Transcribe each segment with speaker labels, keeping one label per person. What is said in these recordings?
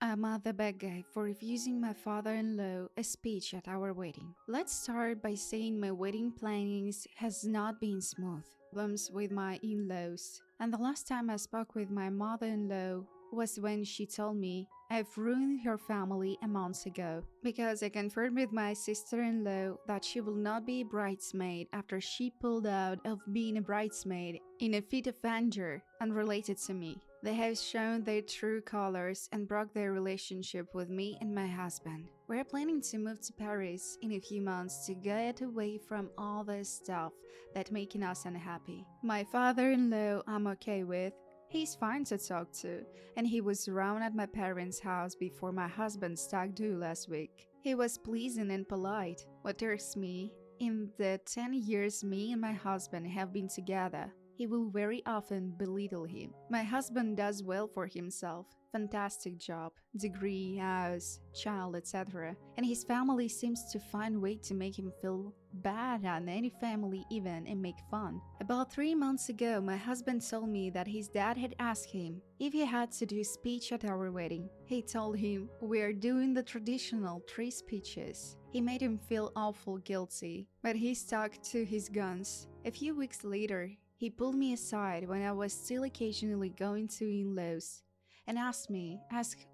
Speaker 1: I'm the bad guy for refusing my father-in-law a speech at our wedding. Let's start by saying my wedding plannings has not been smooth. Problems with my in-laws. And the last time I spoke with my mother-in-law was when she told me I've ruined her family a month ago because I confirmed with my sister-in-law that she will not be a bridesmaid after she pulled out of being a bridesmaid in a fit of anger unrelated to me. They have shown their true colors and broke their relationship with me and my husband. We're planning to move to Paris in a few months to get away from all the stuff that's making us unhappy. My father-in-law I'm okay with. He's fine to talk to, and he was around at my parents' house before my husband's stag do last week. He was pleasant and polite. What irks me, in the 10 years me and my husband have been together, he will very often belittle him. My husband does well for himself. Fantastic job, degree, house, child, etc. And his family seems to find a way to make him feel bad at any family event and make fun. About 3 months ago, my husband told me that his dad had asked him if he had to do a speech at our wedding. He told him, "We are doing the traditional 3 speeches." He made him feel awful guilty, but he stuck to his guns. A few weeks later, he pulled me aside when I was still occasionally going to in-laws and asked,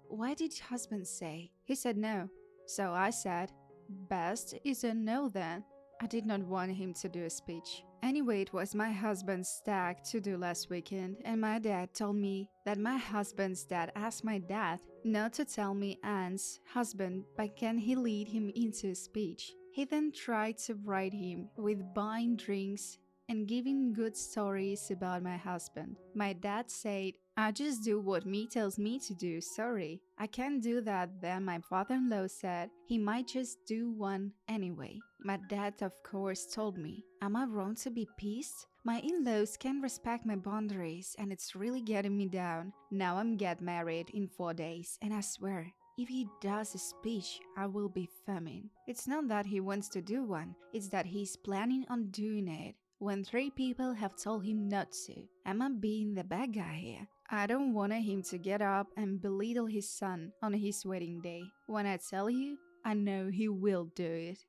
Speaker 1: "What did husband say?" He said no. So I said, "Best is a no then." I did not want him to do a speech. Anyway, it was my husband's stag to do last weekend, and my dad told me that my husband's dad asked my dad not to tell me Anne's husband, but can he lead him into a speech. He then tried to bribe him with buying drinks and giving good stories about my husband. My dad said, "I just do what me tells me to do, sorry. I can't do that." Then my father-in-law said he might just do one anyway. My dad of course told me, "Am I wrong to be pissed? My in-laws can't respect my boundaries and it's really getting me down. Now I'm get married in 4 days and I swear, if he does a speech, I will be fuming." It's not that he wants to do one, it's that he's planning on doing it when 3 people have told him not to. Am I being the bad guy here? I don't want him to get up and belittle his son on his wedding day. When I tell you, I know he will do it.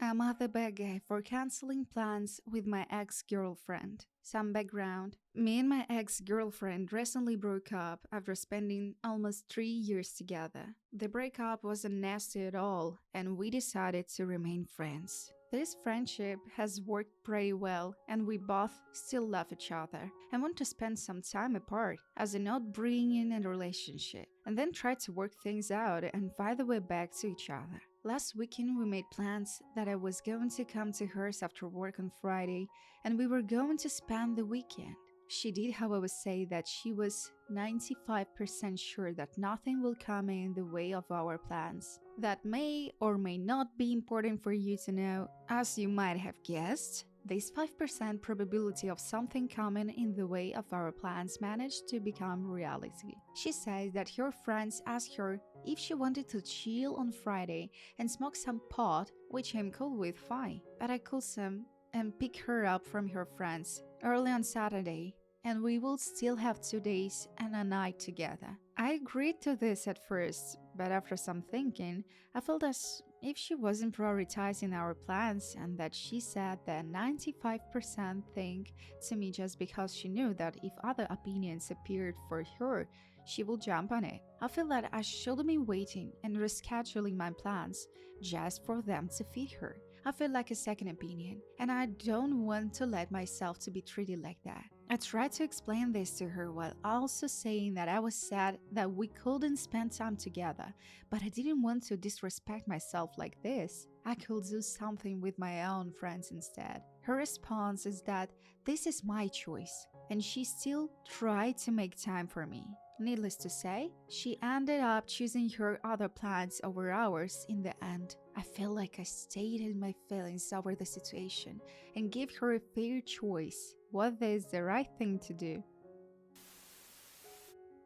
Speaker 1: I'm the bad guy for canceling plans with my ex-girlfriend. Some background. Me and my ex-girlfriend recently broke up after spending almost 3 years together. The breakup wasn't nasty at all, and we decided to remain friends. This friendship has worked pretty well, and we both still love each other and want to spend some time apart as in not bringing in a relationship, and then try to work things out and find a way back to each other. Last weekend we made plans that I was going to come to hers after work on Friday and we were going to spend the weekend. She did, however, say that she was 95% sure that nothing will come in the way of our plans. That may or may not be important for you to know. As you might have guessed, this 5% probability of something coming in the way of our plans managed to become reality. She says that her friends asked her if she wanted to chill on Friday and smoke some pot, which I'm cool with, fine. But I could some and pick her up from her friends early on Saturday, and we will still have 2 days and a night together. I agreed to this at first, but after some thinking, I felt as if she wasn't prioritizing our plans and that she said the 95% thing to me just because she knew that if other opinions appeared for her, she will jump on it. I feel that I shouldn't be waiting and rescheduling my plans just for them to fit her. I feel like a second opinion, and I don't want to let myself to be treated like that. I tried to explain this to her while also saying that I was sad that we couldn't spend time together, but I didn't want to disrespect myself like this. I could do something with my own friends instead. Her response is that this is my choice, and she still tried to make time for me. Needless to say, she ended up choosing her other plans over ours in the end. I feel like I stated my feelings over the situation and gave her a fair choice. Was this the right thing to do?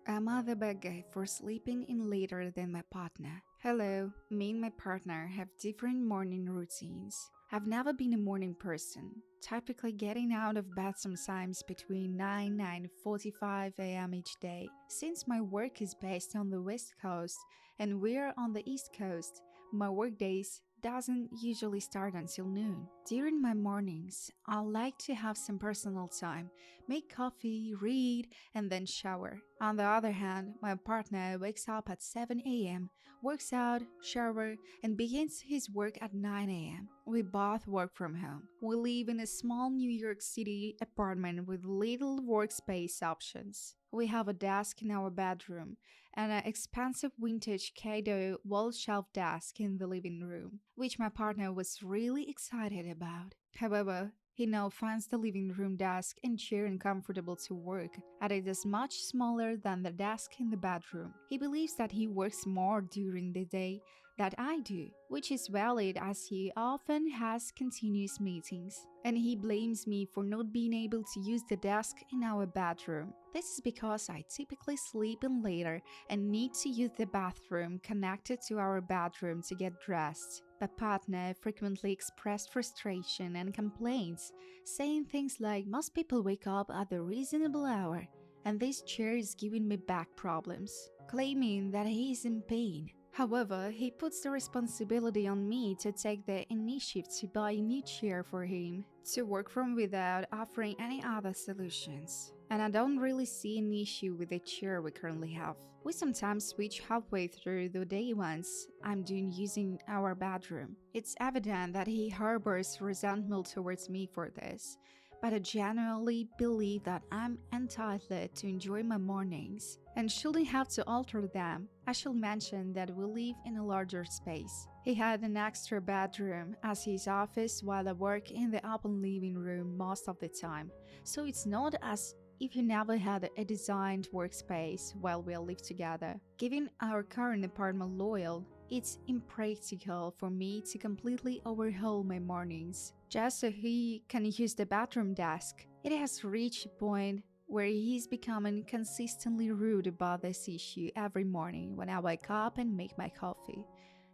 Speaker 1: Am I the bad guy for sleeping in later than my partner? Hello, me and my partner have different morning routines. I've never been a morning person, typically getting out of bed sometimes between 9 and 9:45 a.m. each day. Since my work is based on the West Coast and we're on the East Coast, my workdays doesn't usually start until noon. During my mornings, I like to have some personal time, make coffee, read, and then shower. On the other hand, my partner wakes up at 7 a.m., works out, shower, and begins his work at 9 a.m. We both work from home. We live in a small New York City apartment with little workspace options. We have a desk in our bedroom and an expensive vintage Kado wall shelf desk in the living room, which my partner was really excited about. However, he now finds the living room desk and chair uncomfortable to work, and it is much smaller than the desk in the bedroom. He believes that he works more during the day than I do, which is valid as he often has continuous meetings. And he blames me for not being able to use the desk in our bedroom. This is because I typically sleep in later and need to use the bathroom connected to our bedroom to get dressed. My partner frequently expressed frustration and complaints, saying things like most people wake up at a reasonable hour and this chair is giving me back problems, claiming that he is in pain. However, he puts the responsibility on me to take the initiative to buy a new chair for him to work from without offering any other solutions. And I don't really see an issue with the chair we currently have. We sometimes switch halfway through the day once I'm done using our bedroom. It's evident that he harbors resentment towards me for this, but I genuinely believe that I'm entitled to enjoy my mornings and shouldn't have to alter them. I should mention that we live in a larger space. He had an extra bedroom as his office while I work in the open living room most of the time, so it's not as if he never had a designed workspace while we live together. Given our current apartment loyal, it's impractical for me to completely overhaul my mornings just so he can use the bathroom desk. It has reached a point where he's becoming consistently rude about this issue every morning when I wake up and make my coffee.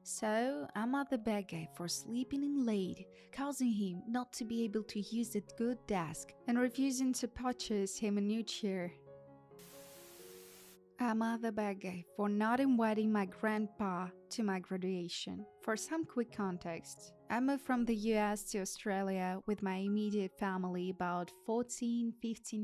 Speaker 1: So I'm at the bad guy for sleeping in late, causing him not to be able to use the good desk and refusing to purchase him a new chair. I'm at the bad guy for not inviting my grandpa to my graduation. For some quick context, I moved from the US to Australia with my immediate family about 14-15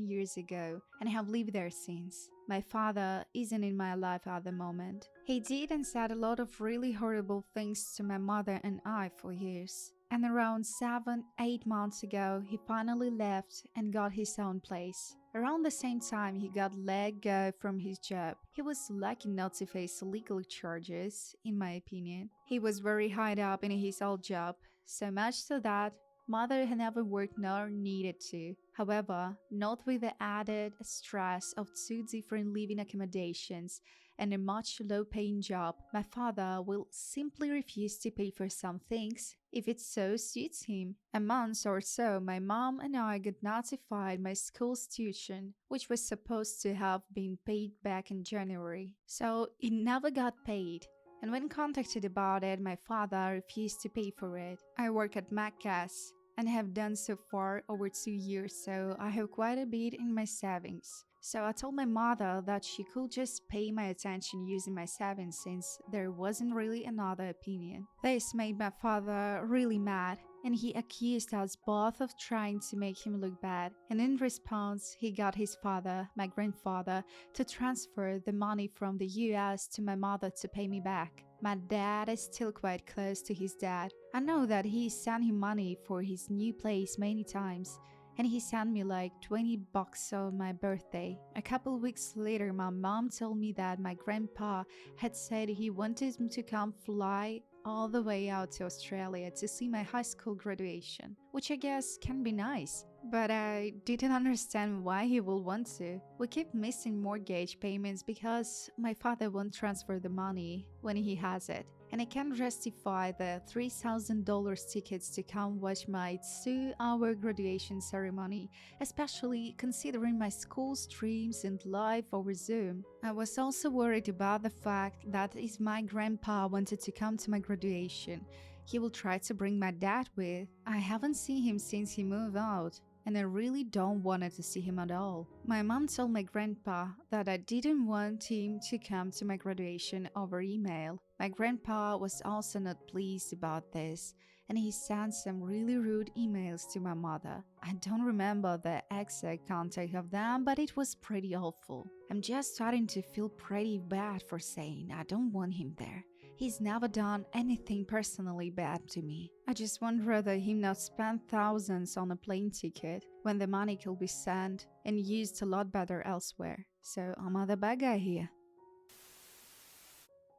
Speaker 1: years ago and have lived there since. My father isn't in my life at the moment. He did and said a lot of really horrible things to my mother and I for years. And around 7-8 months ago, he finally left and got his own place. Around the same time, he got let go from his job. He was lucky not to face legal charges, in my opinion. He was very high up in his old job, so much so that mother had never worked nor needed to. However, not with the added stress of two different living accommodations and a much low-paying job, my father will simply refuse to pay for some things if it so suits him. A month or so, my mom and I got notified my school's tuition, which was supposed to have been paid back in January. So it never got paid. And when contacted about it, my father refused to pay for it. I work at Macca's and have done so for over 2 years, so I have quite a bit in my savings. So I told my mother that she could just pay my attention using my savings since there wasn't really another opinion. This made my father really mad, and he accused us both of trying to make him look bad. And in response, he got his father, my grandfather, to transfer the money from the US to my mother to pay me back. My dad is still quite close to his dad. I know that he sent him money for his new place many times, and he sent me like $20 on my birthday. A couple weeks later, my mom told me that my grandpa had said he wanted me to come fly all the way out to Australia to see my high school graduation, which I guess can be nice. But I didn't understand why he would want to. We keep missing mortgage payments because my father won't transfer the money when he has it. And I can't justify the $3,000 tickets to come watch my 2-hour graduation ceremony, especially considering my school streams and live over Zoom. I was also worried about the fact that if my grandpa wanted to come to my graduation, he will try to bring my dad with. I haven't seen him since he moved out, and I really don't wanted to see him at all. My mom told my grandpa that I didn't want him to come to my graduation over email. My grandpa was also not pleased about this, and he sent some really rude emails to my mother. I don't remember the exact content of them, but it was pretty awful. I'm just starting to feel pretty bad for saying I don't want him there. He's never done anything personally bad to me. I just would rather him not spend thousands on a plane ticket when the money could be sent and used a lot better elsewhere. So I'm the bad guy here.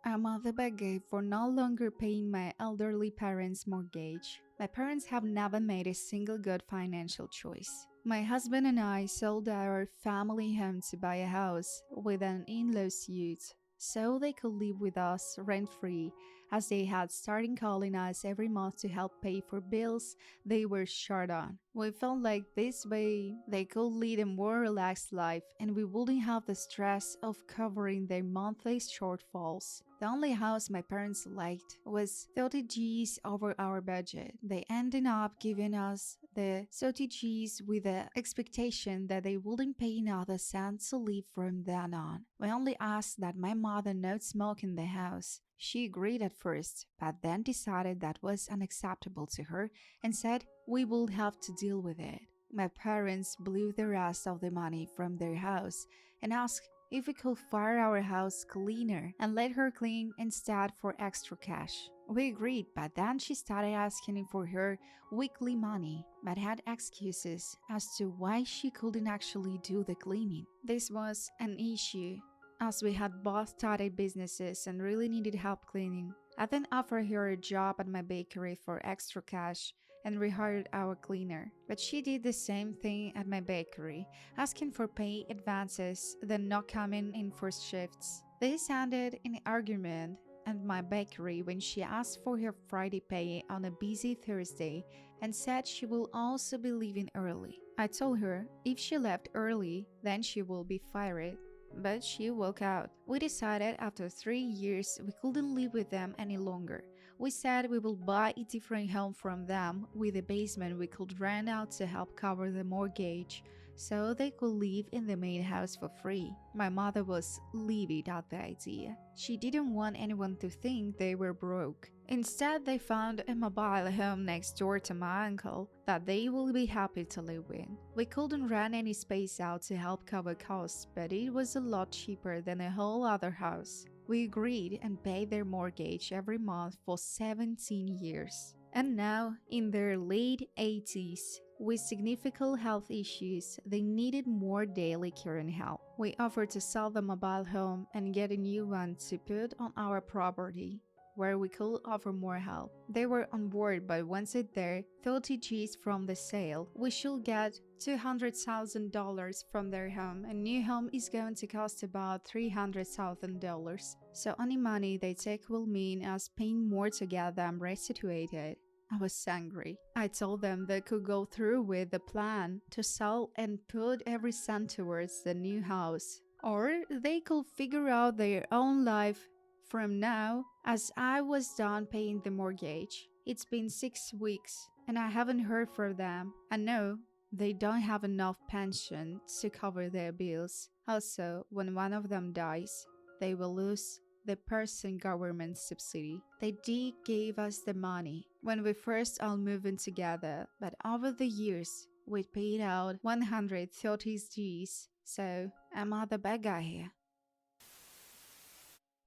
Speaker 1: I'm the bad guy for no longer paying my elderly parents' mortgage. My parents have never made a single good financial choice. My husband and I sold our family home to buy a house with an in-law suite so they could live with us rent-free, as they had started calling us every month to help pay for bills they were short on. We felt like this way they could lead a more relaxed life and we wouldn't have the stress of covering their monthly shortfalls. The only house my parents liked was 30 G's over our budget. They ended up giving us the 30 G's with the expectation that they wouldn't pay another cent to live from then on. We only asked that my mother not smoke in the house. She agreed at first, but then decided that was unacceptable to her and said we would have to deal with it. My parents blew the rest of the money from their house and asked if we could fire our house cleaner and let her clean instead for extra cash. We agreed, but then she started asking for her weekly money, but had excuses as to why she couldn't actually do the cleaning. This was an issue, as we had both started businesses and really needed help cleaning. I then offered her a job at my bakery for extra cash and rehired our cleaner. But she did the same thing at my bakery, asking for pay advances, then not coming in for shifts. This ended in an argument at my bakery when she asked for her Friday pay on a busy Thursday and said she will also be leaving early. I told her if she left early, then she will be fired. But she walked out. We decided after 3 years we couldn't live with them any longer. We said we will buy a different home from them with a basement we could rent out to help cover the mortgage so they could live in the main house for free. My mother was livid at the idea. She didn't want anyone to think they were broke. Instead, they found a mobile home next door to my uncle that they will be happy to live in. We couldn't rent any space out to help cover costs, but it was a lot cheaper than a whole other house. We agreed and paid their mortgage every month for 17 years. And now, in their late 80s, with significant health issues, they needed more daily care and help. We offered to sell the mobile home and get a new one to put on our property, where we could offer more help. They were on board, but once it's there, 30 G's from the sale, we should get $200,000 from their home. A new home is going to cost about $300,000. So any money they take will mean us paying more to get them restituted. I was angry. I told them they could go through with the plan to sell and put every cent towards the new house, or they could figure out their own life from now, as I was done paying the mortgage. It's been 6 weeks and I haven't heard from them. I know they don't have enough pension to cover their bills. Also, when one of them dies, they will lose the person government subsidy. They did give us the money when we first all moved in together, but over the years, we paid out 130 G's. So, am I the bad guy here?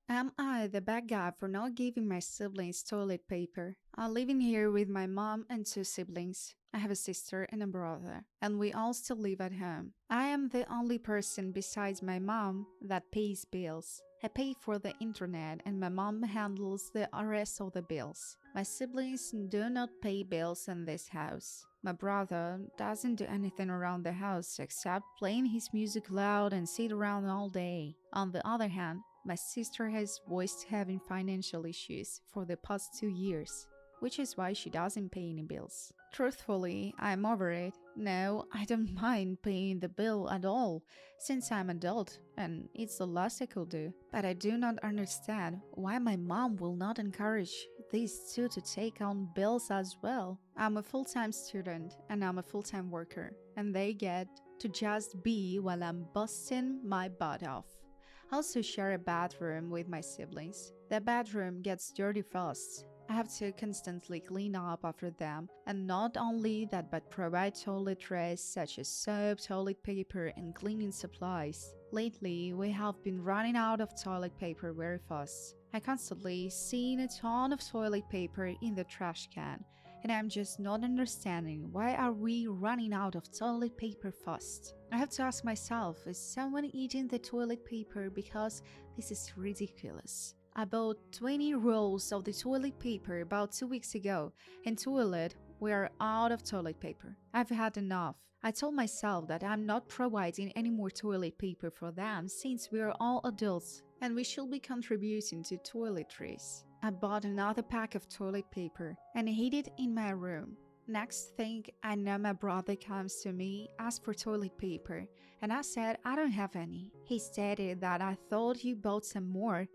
Speaker 1: Am I the bad guy for not giving my siblings toilet paper? I'm living here with my mom and 2 siblings. I have a sister and a brother, and we all still live at home. I am the only person besides my mom that pays bills. I pay for the internet and my mom handles the rest of the bills. My siblings do not pay bills in this house. My brother doesn't do anything around the house except playing his music loud and sit around all day. On the other hand, my sister has voiced having financial issues for the past 2 years, which is why she doesn't pay any bills. Truthfully, I'm over it. No, I don't mind paying the bill at all, since I'm adult, and it's the last I could do. But I do not understand why my mom will not encourage these two to take on bills as well. I'm a full-time student and I'm a full-time worker, and they get to just be while I'm busting my butt off. I also share a bathroom with my siblings. The bathroom gets dirty fast. I have to constantly clean up after them, and not only that, but provide toiletries such as soap, toilet paper, and cleaning supplies. Lately, we have been running out of toilet paper very fast. I constantly see a ton of toilet paper in the trash can, and I'm just not understanding why are we running out of toilet paper fast. I have to ask myself, is someone eating the toilet paper because this is ridiculous. I bought 20 rolls of the toilet paper about 2 weeks ago, and toilet, we are out of toilet paper. I've had enough. I told myself that I'm not providing any more toilet paper for them since we are all adults and we should be contributing to toiletries. I bought another pack of toilet paper and hid it in my room. Next thing I know, my brother comes to me, asks for toilet paper, and I said I don't have any. He stated that I thought you bought some more.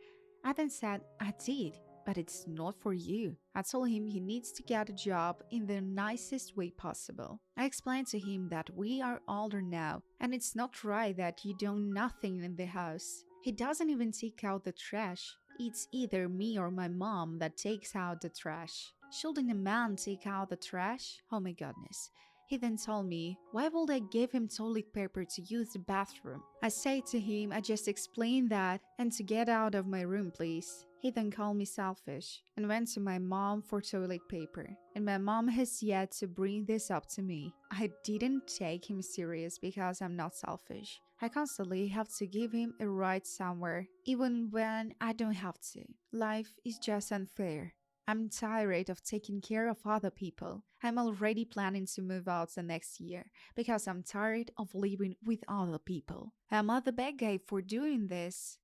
Speaker 1: I then said I did, but it's not for you. I told him he needs to get a job in the nicest way possible. I explained to him that we are older now, and it's not right that you do nothing in the house. He doesn't even take out the trash. It's either me or my mom that takes out the trash. Shouldn't a man take out the trash? Oh my goodness. He then told me, why would I give him toilet paper to use the bathroom? I said to him, I just explained that and to get out of my room, please. He then called me selfish and went to my mom for toilet paper. And my mom has yet to bring this up to me. I didn't take him serious because I'm not selfish. I constantly have to give him a ride somewhere, even when I don't have to. Life is just unfair. I'm tired of taking care of other people. I'm already planning to move out the next year because I'm tired of living with other people. Am I the bad guy for doing this?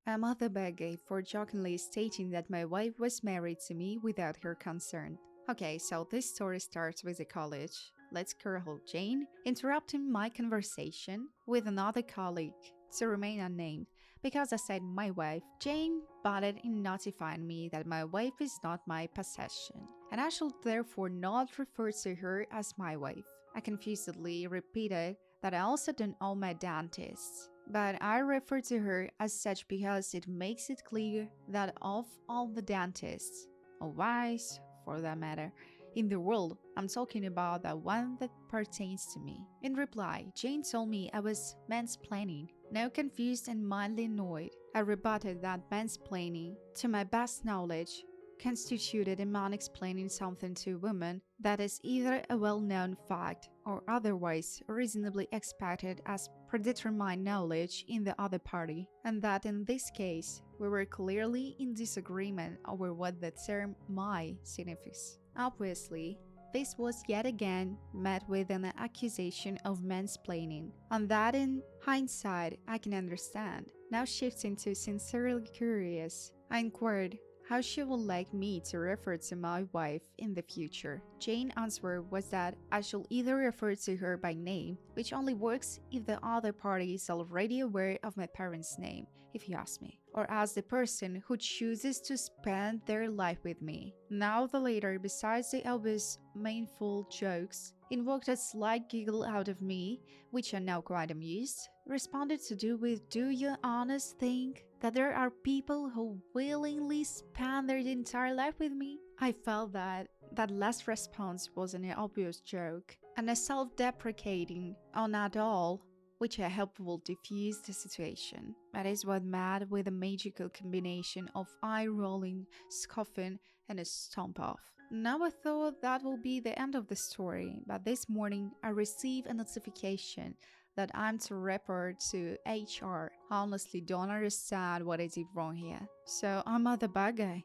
Speaker 1: Am I the bad guy for jokingly stating that my wife was married to me without her consent? Okay, so this story starts with a college. Let's girl Jane interrupting my conversation with another colleague to remain unnamed. Because I said my wife, Jane butted in notifying me that my wife is not my possession, and I should therefore not refer to her as my wife. I confusedly repeated that I also don't own my dentist, but I refer to her as such because it makes it clear that of all the dentists, or wives for that matter, in the world, I'm talking about the one that pertains to me. In reply, Jane told me I was mansplaining. Now confused and mildly annoyed, I rebutted that mansplaining, to my best knowledge, constituted a man explaining something to a woman that is either a well-known fact or otherwise reasonably expected as predetermined knowledge in the other party, and that in this case, we were clearly in disagreement over what the term "my" signifies. Obviously, this was yet again met with an accusation of mansplaining, and that in hindsight I can understand. Now shifting to sincerely curious, I inquired how she would like me to refer to my wife in the future. Jane's answer was that I should either refer to her by name, which only works if the other party is already aware of my parents' name, if you ask me, or as the person who chooses to spend their life with me. Now the latter, besides the obvious meaningful jokes, invoked a slight giggle out of me, which I now quite amused, responded to do with, do you honest think that there are people who willingly spend their entire life with me? I felt that last response was an obvious joke, and a self-deprecating, oh not all, which I hope will diffuse the situation. That is what met with a magical combination of eye-rolling, scoffing, and a stomp-off. Now I thought that will be the end of the story, but this morning I received a notification that I'm to report to HR. I honestly don't understand what I did wrong here. So I'm the bad guy.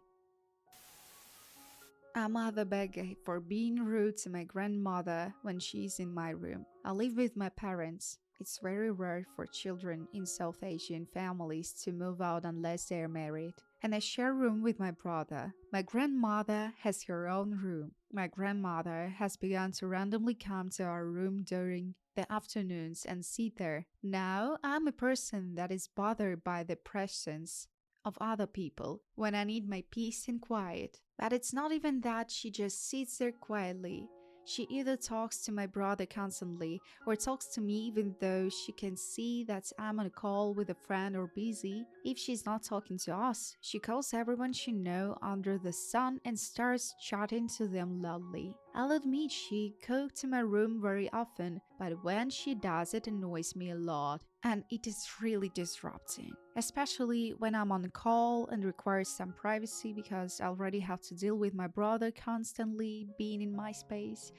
Speaker 1: I'm the bad guy for being rude to my grandmother when she's in my room. I live with my parents. It's very rare for children in South Asian families to move out unless they are married. And I share a room with my brother. My grandmother has her own room. My grandmother has begun to randomly come to our room during the afternoons and sit there. Now I'm a person that is bothered by the presence of other people when I need my peace and quiet. But it's not even that, she just sits there quietly. She either talks to my brother constantly or talks to me even though she can see that I'm on a call with a friend or busy. If she's not talking to us, she calls everyone she knows under the sun and starts chatting to them loudly. I'll admit she comes to my room very often, but when she does it annoys me a lot. And it is really disrupting, especially when I'm on a call and requires some privacy because I already have to deal with my brother constantly being in my space,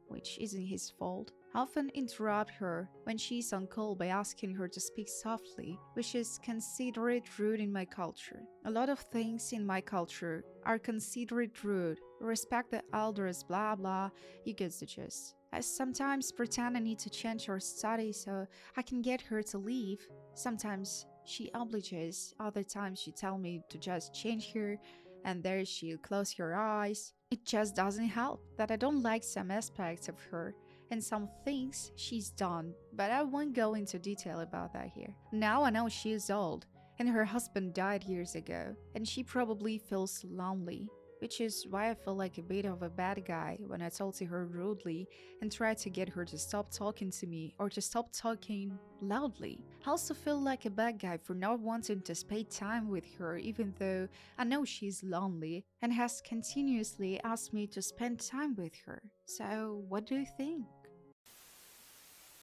Speaker 1: which isn't his fault. I often interrupt her when she's on call by asking her to speak softly, which is considered rude in my culture. A lot of things in my culture are considered rude. Respect the elders, blah blah, you get the gist. I sometimes pretend I need to change her study so I can get her to leave. Sometimes she obliges, other times she tell me to just change her, and there she'll close her eyes. It just doesn't help that I don't like some aspects of her and some things she's done, but I won't go into detail about that here. Now I know she's old, and her husband died years ago, and she probably feels lonely. Which is why I feel like a bit of a bad guy when I talk to her rudely and try to get her to stop talking to me or to stop talking loudly. I also feel like a bad guy for not wanting to spend time with her even though I know she's lonely and has continuously asked me to spend time with her. So, what do you think?